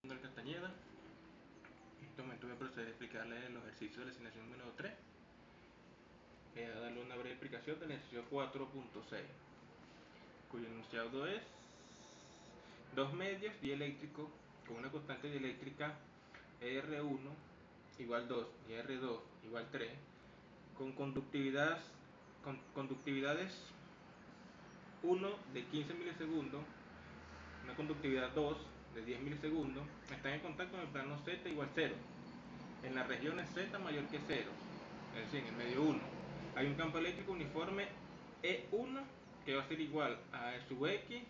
del Castañeda. En este momento voy a proceder a explicarles el ejercicio de la asignación número 3. Voy a darle una breve explicación del ejercicio 4.6, cuyo enunciado es 2 medios dieléctricos con una constante dieléctrica R1 igual 2 y R2 igual 3, con conductividades 1 de 15 milisegundos, una conductividad 2 de 10 milisegundos, están en contacto en el plano Z igual 0. En las regiones Z mayor que 0, es decir, en el medio 1, hay un campo eléctrico uniforme E1 que va a ser igual a su X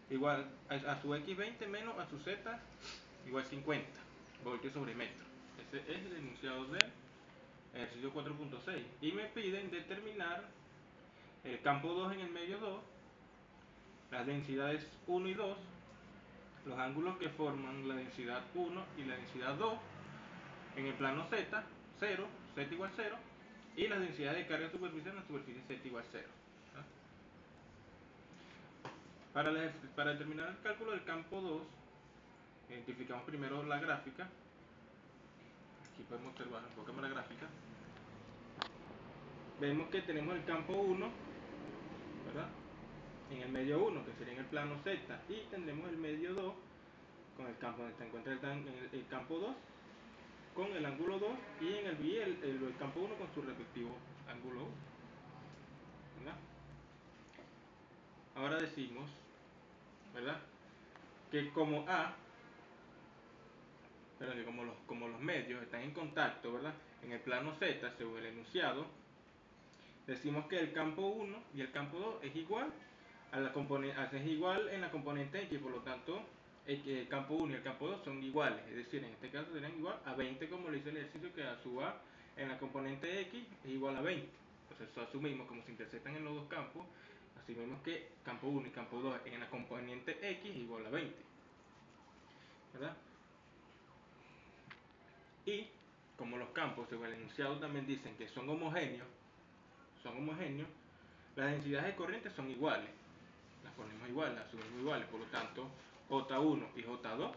igual a su X20 menos a su Z igual 50 voltios sobre metro. Ese es el enunciado del ejercicio 4.6 y me piden determinar el campo 2 en el medio 2, las densidades 1 y 2, los ángulos que forman la densidad 1 y la densidad 2 en el plano Z, 0, Z igual 0, y las densidades de carga de superficie en la superficie Z igual 0. Para determinar el cálculo del campo 2, identificamos primero la gráfica. Aquí podemos observar un poco más la gráfica. Vemos que tenemos el campo 1, ¿verdad?, en el medio 1, que sería en el plano Z, y tendremos el medio 2 con el campo donde se encuentra el campo 2 con el ángulo 2 y en el campo 1 con su respectivo ángulo 1, ¿verdad? Ahora decimos, ¿verdad?, que como como los medios están en contacto, ¿verdad?, en el plano Z, según el enunciado, decimos que el campo 1 y el campo 2 es igual es igual en la componente X, por lo tanto el campo 1 y el campo 2 son iguales, es decir, en este caso serían igual a 20, como le dice el ejercicio, que A sub A en la componente X es igual a 20. Entonces eso asumimos, como se intersectan en los dos campos, asumimos que campo 1 y campo 2 en la componente X es igual a 20, ¿verdad? Y como los campos, según el enunciado, también dicen que son homogéneos, las densidades de corriente son iguales. Las ponemos iguales, las asumimos iguales, por lo tanto J1 y J2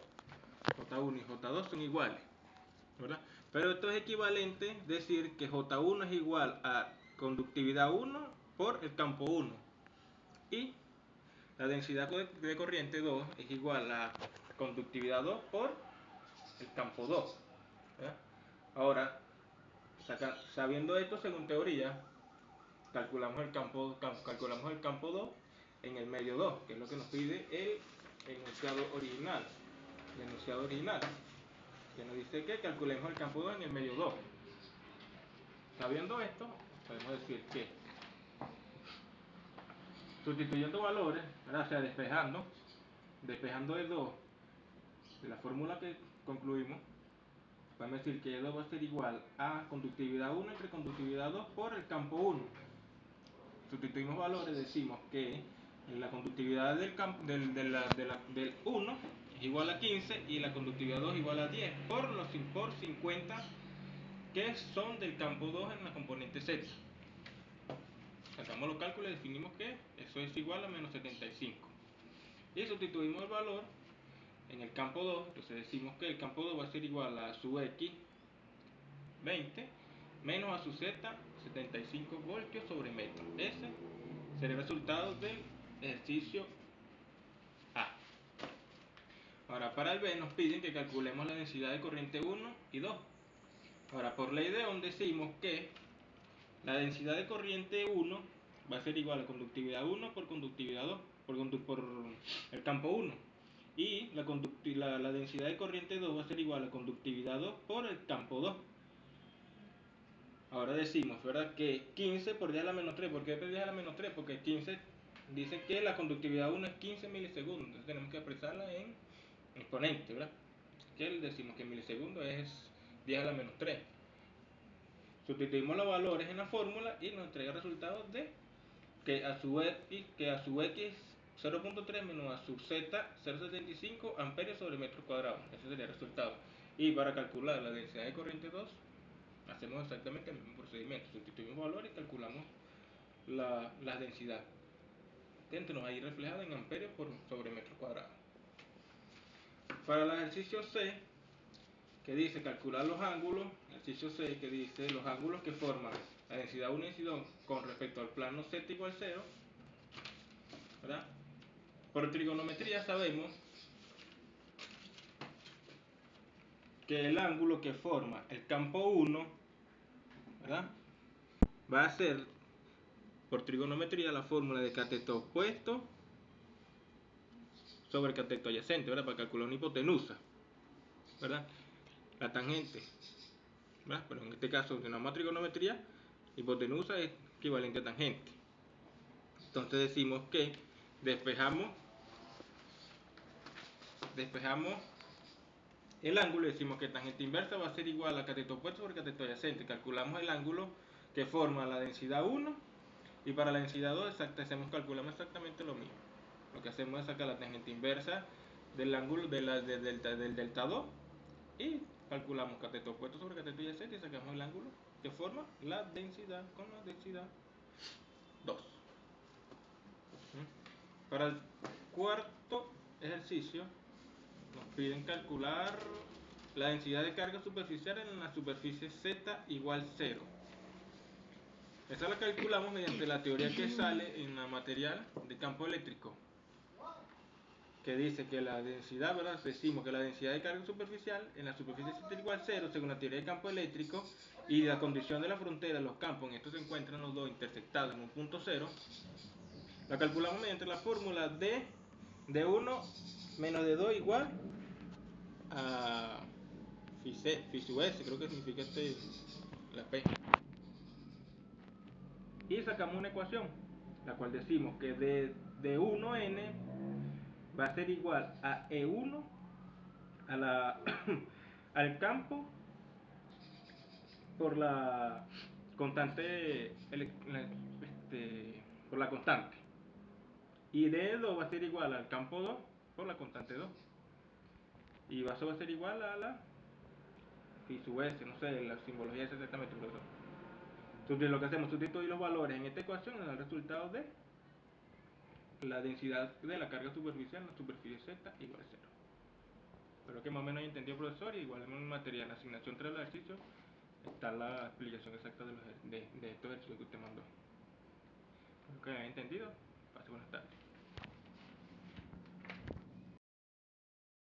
son iguales, ¿verdad? Pero esto es equivalente decir que J1 es igual a conductividad 1 por el campo 1 y la densidad de corriente 2 es igual a conductividad 2 por el campo 2, ¿verdad? Ahora, sabiendo esto según teoría, calculamos el campo 2 en el medio 2, que es lo que nos pide el enunciado original. Que nos dice que calculemos el campo 2 en el medio 2. Sabiendo esto, podemos decir que sustituyendo valores, ¿verdad?, o sea, despejando el 2 de la fórmula que concluimos, podemos decir que E2 va a ser igual a conductividad 1 entre conductividad 2 por el campo 1. Sustituimos valores, decimos que la conductividad del 1 es igual a 15 y la conductividad 2 igual a 10 por 50 que son del campo 2 en la componente Z. Sacamos los cálculos y definimos que eso es igual a menos 75. Y sustituimos el valor en el campo 2, entonces decimos que el campo 2 va a ser igual a su X 20 menos a su Z 75 voltios sobre metro. Ese será el resultado del ejercicio A. Ahora, para el B nos piden que calculemos la densidad de corriente 1 y 2. Ahora, por ley de Ohm decimos que la densidad de corriente 1 va a ser igual a conductividad 1 por conductividad 2 por el campo 1, y la densidad de corriente 2 va a ser igual a conductividad 2 por el campo 2. Ahora decimos, ¿verdad?, que 15 por 10 a la menos 3. ¿Por qué 10 a la menos 3? Porque 15 dice que la conductividad 1 es 15 milisegundos. Entonces tenemos que expresarla en exponente, ¿verdad? Que decimos que milisegundos es 10 a la menos 3. Sustituimos los valores en la fórmula y nos entrega el resultado de que a su X 0.3 menos a su Z 0.75 amperios sobre metro cuadrado. Ese sería el resultado. Y para calcular la densidad de corriente 2, hacemos exactamente el mismo procedimiento. Sustituimos valores y calculamos la densidad, que nos va a ir reflejada en amperios sobre metro cuadrado. Para el ejercicio C, que dice calcular los ángulos, ejercicio C, que dice los ángulos que forman la densidad 1 y densidad 2 con respecto al plano Z igual 0, ¿verdad? Por trigonometría sabemos que el ángulo que forma el campo 1, ¿verdad?, va a ser, por trigonometría, la fórmula de cateto opuesto sobre cateto adyacente, ¿verdad?, para calcular una hipotenusa, ¿verdad? La tangente, ¿verdad? Pero en este caso, de una trigonometría, hipotenusa es equivalente a tangente. Entonces decimos que despejamos el ángulo y decimos que tangente inversa va a ser igual a cateto opuesto sobre cateto adyacente. Calculamos el ángulo que forma la densidad 1 y para la densidad 2 calculamos exactamente lo mismo. Lo que hacemos es sacar la tangente inversa del ángulo del delta 2 y calculamos cateto opuesto sobre cateto adyacente y sacamos el ángulo que forma la densidad con la densidad 2. Para el cuarto ejercicio nos piden calcular la densidad de carga superficial en la superficie Z igual 0. Esa la calculamos mediante la teoría que sale en la material de campo eléctrico, que dice que la densidad, ¿verdad? Decimos que la densidad de carga superficial en la superficie Z igual 0, según la teoría de campo eléctrico y la condición de la frontera de los campos, en estos se encuentran los dos intersectados en un punto 0, la calculamos mediante la fórmula de 1 menos de 2 igual a phi sub s, creo que significa la P. Y sacamos una ecuación, la cual decimos que de 1n va a ser igual a E1 al campo por la constante, por la constante. Y de E2 va a ser igual al campo 2 por la constante 2. Y eso va a ser igual a la phi sub s, no sé, la simbología es exactamente, profesor. Entonces lo que hacemos es sustituir los valores en esta ecuación y nos da el resultado de la densidad de la carga superficial en la superficie Z igual a 0. Espero que más o menos haya entendido, profesor, y igual en el material, en la asignación 3 del ejercicio, está la explicación exacta de estos ejercicios que usted mandó. Espero que haya entendido. Pase buenas tardes.